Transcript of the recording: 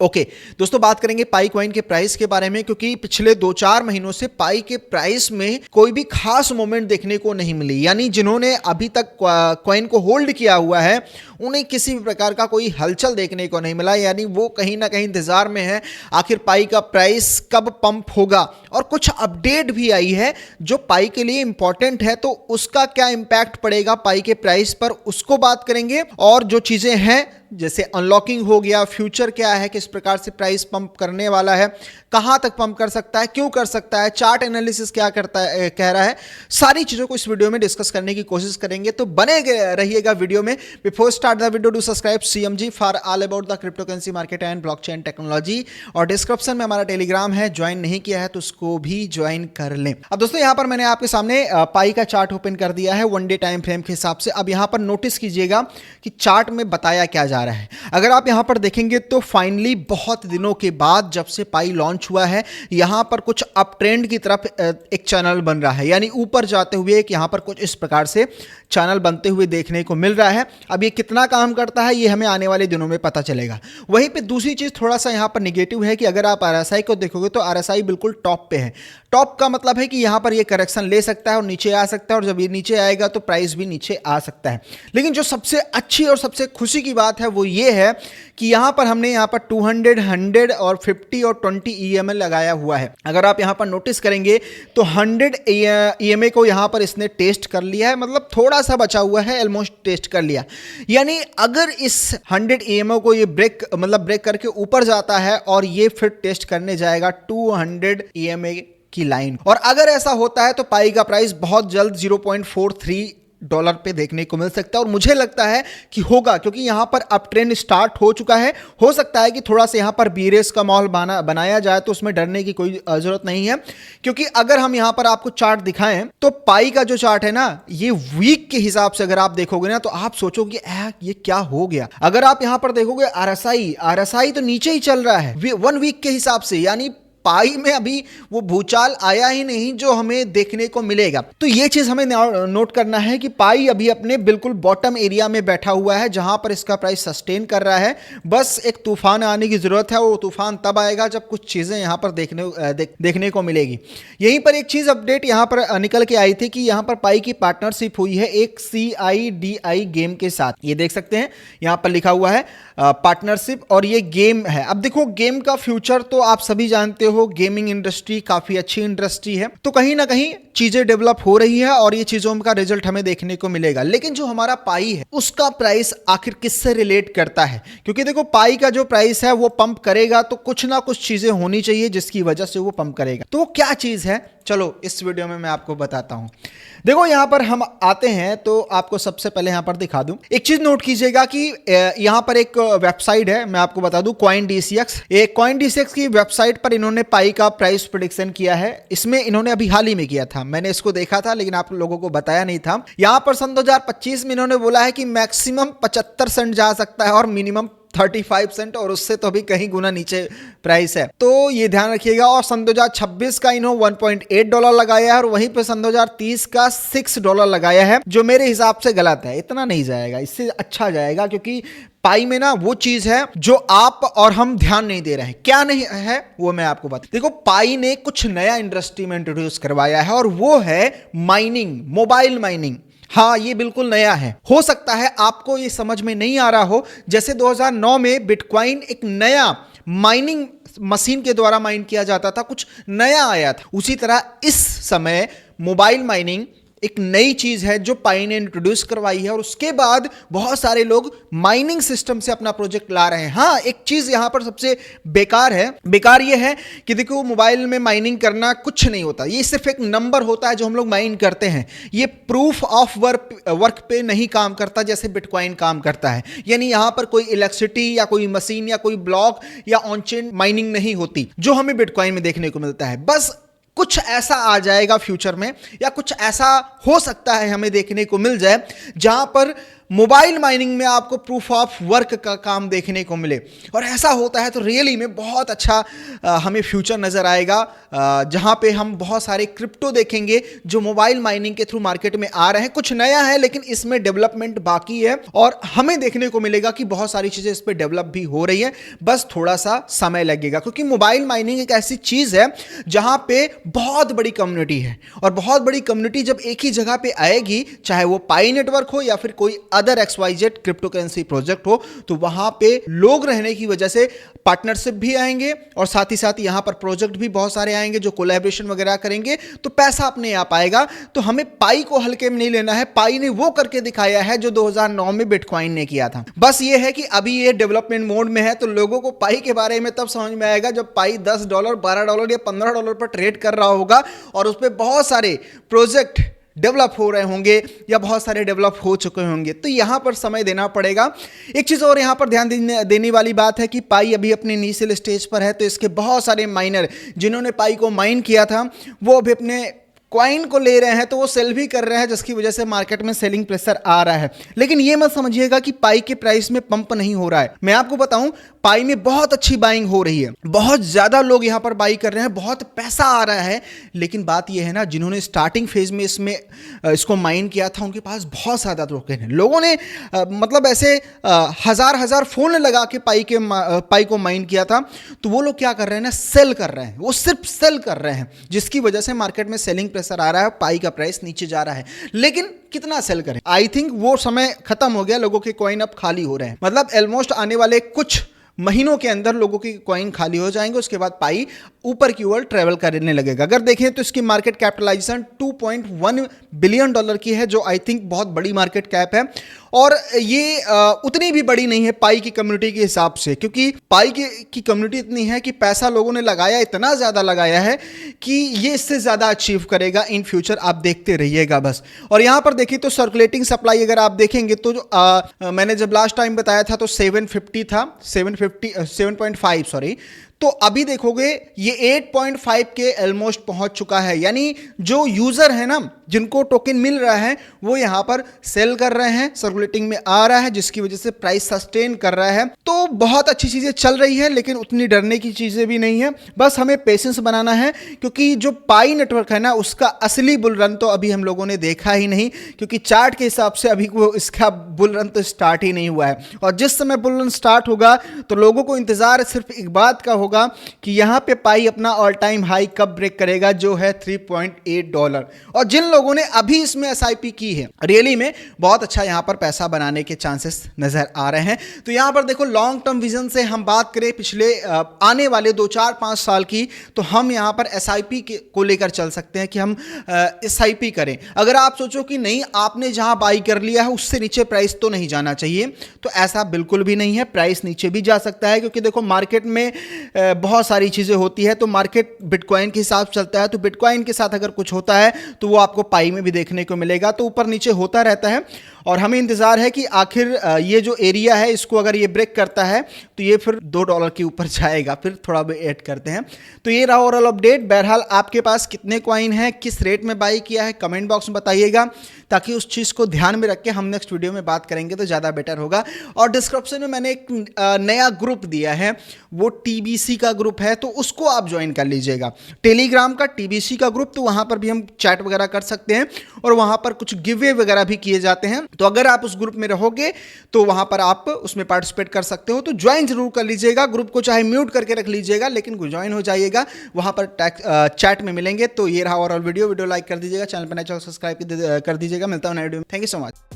Okay दोस्तों, बात करेंगे पाई कॉइन के प्राइस के बारे में, क्योंकि पिछले 2-4 महीनों से पाई के प्राइस में कोई भी खास मूवमेंट देखने को नहीं मिली। यानी जिन्होंने अभी तक कॉइन को होल्ड किया हुआ है उन्हें किसी भी प्रकार का कोई हलचल देखने को नहीं मिला। यानी वो कहीं ना कहीं इंतजार में है आखिर पाई का प्राइस कब पंप होगा। और कुछ अपडेट भी आई है जो पाई के लिए इंपॉर्टेंट है, तो उसका क्या इंपैक्ट पड़ेगा पाई के प्राइस पर, उसको बात करेंगे। और जो चीजें हैं जैसे अनलॉकिंग हो गया, फ्यूचर क्या है, किस प्रकार से प्राइस पंप करने वाला है, कहां तक पंप कर सकता है, क्यों कर सकता है, चार्ट एनालिसिस क्या करता है, कह रहा है, सारी चीजों को इस वीडियो में डिस्कस करने की कोशिश करेंगे। तो बने रहिएगा वीडियो में। Before start the video, do subscribe CMG for all about the crypto currency market and blockchain technology. और डिस्क्रिप्शन में हमारा टेलीग्राम है, ज्वाइन नहीं किया है तो उसको भी ज्वाइन कर लें। अब दोस्तों यहां पर मैंने आपके सामने पाई का चार्ट ओपन कर दिया है 1 डे टाइम फ्रेम के हिसाब से। अब यहां पर नोटिस कीजिएगा कि चार्ट में बताया क्या जा रहा है। अगर आप यहां पर देखेंगे तो फाइनली बहुत दिनों के बाद जब से पाई लॉन्च हुआ है, यहां पर कुछ अप ट्रेंड की तरफ एक चैनल बन रहा है। यानी ऊपर जाते हुए एक यहां पर कुछ इस प्रकार से चैनल बनते हुए देखने को मिल रहा है। अब ये कितना काम करता है ये हमें आने वाले दिनों में पता चलेगा। वहीं पे दूसरी चीज थोड़ा सा यहां पर नेगेटिव है कि अगर आप RSI को देखोगे तो RSI बिल्कुल टॉप पे है। टॉप का मतलब है कि यहां पर ये करेक्शन ले सकता है और नीचे आ सकता है, और जब ये नीचे आएगा तो प्राइस भी नीचे आ सकता है। लेकिन जो सबसे अच्छी और सबसे खुशी की बात है वो ये है कि यहां पर हमने यहां पर 200, 100 और 50 और 20 EMA लगाया हुआ है। अगर आप यहां पर नोटिस करेंगे तो 100 EMA को यहां पर इसने टेस्ट कर लिया है, मतलब थोड़ा सा बचा हुआ है, ऑलमोस्ट टेस्ट कर लिया। यानी अगर इस 100 EMA को ये ब्रेक करके ऊपर जाता है और ये फिर टेस्ट करने जाएगा 200 EMA की लाइन, और अगर ऐसा होता है तो पाई का प्राइस बहुत जल्द $0.43 पे देखने को मिल सकता है। और मुझे लगता है कि होगा, क्योंकि यहां पर अप ट्रेंड स्टार्ट हो चुका है। हो सकता है कि थोड़ा सा यहां पर बीरेस का माहौल बनाया जाए, तो उसमें डरने की कोई जरूरत नहीं है। क्योंकि अगर हम यहां पर आपको चार्ट दिखाएं तो पाई का जो चार्ट है ना, ये वीक के हिसाब से अगर आप देखोगे ना तो आप सोचोगे ये क्या हो गया। अगर आप यहां पर देखोगे RSI तो नीचे ही चल रहा है 1 वीक के हिसाब से। यानी पाई में अभी वो भूचाल आया ही नहीं जो हमें देखने को मिलेगा। तो ये चीज हमें नोट करना है कि पाई अभी अपने बिल्कुल बॉटम एरिया में बैठा हुआ है जहां पर इसका प्राइस सस्टेन कर रहा है। बस एक तूफान आने की जरूरत है, वो तूफान तब आएगा जब कुछ चीजें यहां पर देखने को मिलेगी। यहीं पर एक चीज अपडेट यहां पर निकल के आई थी कि यहां पर पाई की पार्टनरशिप हुई है एक CIDI गेम के साथ। ये देख सकते हैं यहां पर लिखा हुआ है पार्टनरशिप, और ये गेम है। अब देखो गेम का फ्यूचर तो आप सभी जानते हो, गेमिंग इंडस्ट्री काफी अच्छी इंडस्ट्री है, तो कहीं ना कहीं चीजें डेवलप हो रही है और ये चीजों का रिजल्ट हमें देखने को मिलेगा। लेकिन जो हमारा पाई है उसका प्राइस आखिर किससे रिलेट करता है? क्योंकि देखो पाई का जो प्राइस है वो पंप करेगा तो कुछ ना कुछ चीजें होनी चाहिए जिसकी वजह से वो पंप करेगा। तो वो क्या चीज है, चलो इस वीडियो में मैं आपको बताता हूं। देखो यहां पर हम आते हैं तो आपको सबसे पहले यहां पर दिखा दूं, एक चीज नोट कीजिएगा कि यहां पर एक वेबसाइट है, मैं आपको बता दूं CoinDCX। एक CoinDCX की वेबसाइट पर इन्होंने पाई का प्राइस प्रेडिक्शन किया है। इसमें इन्होंने अभी हाल ही में किया था, मैंने इसको देखा था लेकिन आप लोगों को बताया नहीं था। यहां पर सन 2025 में इन्होंने बोला है कि मैक्सिमम 75 सेंट जा सकता है और मिनिमम 35 सेंट, और उससे तो अभी कहीं गुना नीचे प्राइस है, तो ये ध्यान रखिएगा। और सन 2026 का इन्होंने $1.8 लगाया है, और वहीं पे सन 2030 का $6 लगाया है, जो मेरे हिसाब से गलत है। इतना नहीं जाएगा, इससे अच्छा जाएगा, क्योंकि पाई में ना वो चीज है जो आप और हम ध्यान नहीं दे रहे हैं। क्या नहीं है वो मैं आपको बता। देखो पाई ने कुछ नया इंडस्ट्री में इंट्रोड्यूस करवाया है, और वो है माइनिंग, मोबाइल माइनिंग। हाँ, ये बिल्कुल नया है। हो सकता है आपको ये समझ में नहीं आ रहा हो, जैसे 2009 में बिटकॉइन एक नया माइनिंग मशीन के द्वारा माइन किया जाता था, कुछ नया आया था, उसी तरह इस समय मोबाइल माइनिंग एक नई चीज है जो पाई ने इंट्रोड्यूस करवाई है। और उसके बाद बहुत सारे लोग माइनिंग सिस्टम से अपना प्रोजेक्ट ला रहे हैं। हाँ, एक चीज यहां पर सबसे बेकार है, बेकार ये है कि देखो मोबाइल में माइनिंग करना कुछ नहीं होता, ये सिर्फ एक नंबर होता है जो हम लोग माइन करते हैं। ये प्रूफ ऑफ वर्क पे नहीं काम करता जैसे बिटकॉइन काम करता है। यानी यहां पर कोई इलेक्ट्रिसिटी या कोई मशीन या कोई ब्लॉक या ऑन चेन माइनिंग नहीं होती जो हमें बिटकॉइन में देखने को मिलता है। बस कुछ ऐसा आ जाएगा फ्यूचर में, या कुछ ऐसा हो सकता है हमें देखने को मिल जाए जहां पर मोबाइल माइनिंग में आपको प्रूफ ऑफ वर्क का काम देखने को मिले, और ऐसा होता है तो रियली में बहुत अच्छा हमें फ्यूचर नज़र आएगा, जहां पे हम बहुत सारे क्रिप्टो देखेंगे जो मोबाइल माइनिंग के थ्रू मार्केट में आ रहे हैं। कुछ नया है लेकिन इसमें डेवलपमेंट बाकी है, और हमें देखने को मिलेगा कि बहुत सारी चीज़ें इस पर डेवलप भी हो रही है, बस थोड़ा सा समय लगेगा, क्योंकि मोबाइल माइनिंग एक ऐसी चीज़ है जहां पे बहुत बड़ी कम्युनिटी है, और बहुत बड़ी कम्युनिटी जब एक ही जगह पे आएगी, चाहे वो पाई नेटवर्क हो या फिर कोई other XYZ crypto currency project हो, तो वहां पे लोग रहने की वजह से पार्टनरशिप भी आएंगे, और साथ ही साथ यहां पर प्रोजेक्ट भी बहुत सारे आएंगे जो कोलैबोरेशन वगैरह करेंगे, तो पैसा अपने आप आएगा। तो हमें पाई को हल्के में नहीं लेना है। पाई ने वो करके दिखाया है जो 2009 में बिटकॉइन ने किया था। बस ये है कि अभी ये डेवलपमेंट मोड में है, तो लोगों को पाई के बारे में तब समझ में आएगा जब पाई $10, $12 या $15 पर ट्रेड कर रहा होगा, और उस पर बहुत सारे प्रोजेक्ट डेवलप हो रहे होंगे या बहुत सारे डेवलप हो चुके होंगे। तो यहां पर समय देना पड़ेगा। एक चीज़ और यहां पर ध्यान देने वाली बात है कि पाई अभी अपने इनिशियल स्टेज पर है, तो इसके बहुत सारे माइनर जिन्होंने पाई को माइन किया था वो अभी अपने कॉइन को ले रहे हैं, तो वो सेल भी कर रहे हैं, जिसकी वजह से मार्केट में सेलिंग प्रेशर आ रहा है। लेकिन ये मत समझिएगा कि पाई के प्राइस में पंप नहीं हो रहा है। मैं आपको बताऊं, पाई में बहुत अच्छी बाइंग हो रही है, बहुत ज्यादा लोग यहां पर बाई कर रहे हैं, बहुत पैसा आ रहा है। लेकिन बात यह है ना, जिन्होंने स्टार्टिंग फेज में इसको माइन किया था, उनके पास बहुत ज्यादा टोकन है। लोगों ने मतलब ऐसे हजार फोन लगा के पाई को माइन किया था, तो वो लोग क्या कर रहे हैं ना, सेल कर रहे हैं, वो सिर्फ सेल कर रहे हैं, जिसकी वजह से मार्केट में सेलिंग प्रेशर आ रहा है, पाई का प्राइस नीचे जा रहा है। लेकिन कितना सेल करें? आई थिंक वो समय खत्म हो गया, लोगों के कॉइन अब खाली हो रहे हैं। मतलब ऑलमोस्ट आने वाले कुछ महीनों के अंदर लोगों की कॉइन खाली हो जाएंगे, उसके बाद पाई ऊपर की ओर ट्रेवल करने लगेगा। अगर देखें तो इसकी मार्केट कैपिटलाइजेशन $2.1 बिलियन की है, जो आई थिंक बहुत बड़ी मार्केट कैप है, और ये उतनी भी बड़ी नहीं है पाई की कम्युनिटी के हिसाब से, क्योंकि पाई की कम्युनिटी इतनी है कि पैसा लोगों ने लगाया, इतना ज़्यादा लगाया है कि ये इससे ज़्यादा अचीव करेगा इन फ्यूचर। आप देखते रहिएगा बस। और यहाँ पर देखिए तो सर्कुलेटिंग सप्लाई अगर आप देखेंगे तो मैंने जब लास्ट टाइम बताया था तो 750 था, 7.5 सॉरी, तो अभी देखोगे ये 8.5 के ऑलमोस्ट पहुंच चुका है। यानी जो यूजर है ना, जिनको टोकन मिल रहा है, वो यहां पर सेल कर रहे हैं, सर्कुलेटिंग में आ रहा है, जिसकी वजह से प्राइस सस्टेन कर रहा है। तो बहुत अच्छी चीजें चल रही है, लेकिन उतनी डरने की चीजें भी नहीं है। बस हमें पेशेंस बनाना है, क्योंकि जो पाई नेटवर्क है ना, उसका असली बुल रन तो अभी हम लोगों ने देखा ही नहीं, क्योंकि चार्ट के हिसाब से अभी वो इसका बुल रन तो स्टार्ट ही नहीं हुआ है। और जिस समय बुल रन स्टार्ट होगा तो लोगों को इंतजार सिर्फ एक बात का होगा कि यहां पे पाई अपना ऑल टाइम हाई कब ब्रेक करेगा, जो है $3.8। और जिन लोगों ने अभी इसमें SIP की है, रियली में बहुत अच्छा यहां पर पैसा बनाने के चांसेस नजर आ रहे हैं। तो यहां पर देखो, लॉन्ग टर्म विजन से हम बात करें पिछले आने वाले 2-4-5 साल की, तो हम यहां पर SIP को लेकर चल सकते हैं कि हम SIP करें। अगर आप सोचो कि नहीं, आपने जहां बाई कर लिया है उससे नीचे प्राइस तो नहीं जाना चाहिए, तो ऐसा बिल्कुल भी नहीं है। प्राइस नीचे भी जा सकता है, क्योंकि देखो मार्केट में बहुत सारी चीज़ें होती है। तो मार्केट बिटकॉइन के हिसाब से चलता है, तो बिटकॉइन के साथ अगर कुछ होता है तो वो आपको पाई में भी देखने को मिलेगा। तो ऊपर नीचे होता रहता है, और हमें इंतज़ार है कि आखिर ये जो एरिया है, इसको अगर ये ब्रेक करता है तो ये फिर $2 के ऊपर जाएगा। फिर थोड़ा भी ऐड करते हैं। तो ये रहा ओवरऑल अपडेट। बहरहाल आपके पास कितने कॉइन है, किस रेट में बाई किया है, कमेंट बॉक्स में बताइएगा, ताकि उस चीज़ को ध्यान में रख के हम नेक्स्ट वीडियो में बात करेंगे तो ज़्यादा बेटर होगा। और डिस्क्रिप्शन में मैंने एक नया ग्रुप दिया है, वो TBC का ग्रुप है, तो उसको आप ज्वाइन कर लीजिएगा। टेलीग्राम का TBC का ग्रुप, तो वहाँ पर भी हम चैट वगैरह कर सकते हैं, और वहाँ पर कुछ गिवे वगैरह भी किए जाते हैं। तो अगर आप उस ग्रुप में रहोगे तो वहाँ पर आप उसमें पार्टिसिपेट कर सकते हो। तो ज्वाइन जरूर कर लीजिएगा। ग्रुप को चाहे म्यूट करके रख लीजिएगा, लेकिन ज्वाइन हो जाइएगा, वहाँ पर चैट में मिलेंगे। तो ये रहा ओवरऑल वीडियो लाइक कर दीजिएगा, चैनल पर नए सब्सक्राइब कर दीजिएगा। मिलता हूँ नए वीडियो में। Thank you so much.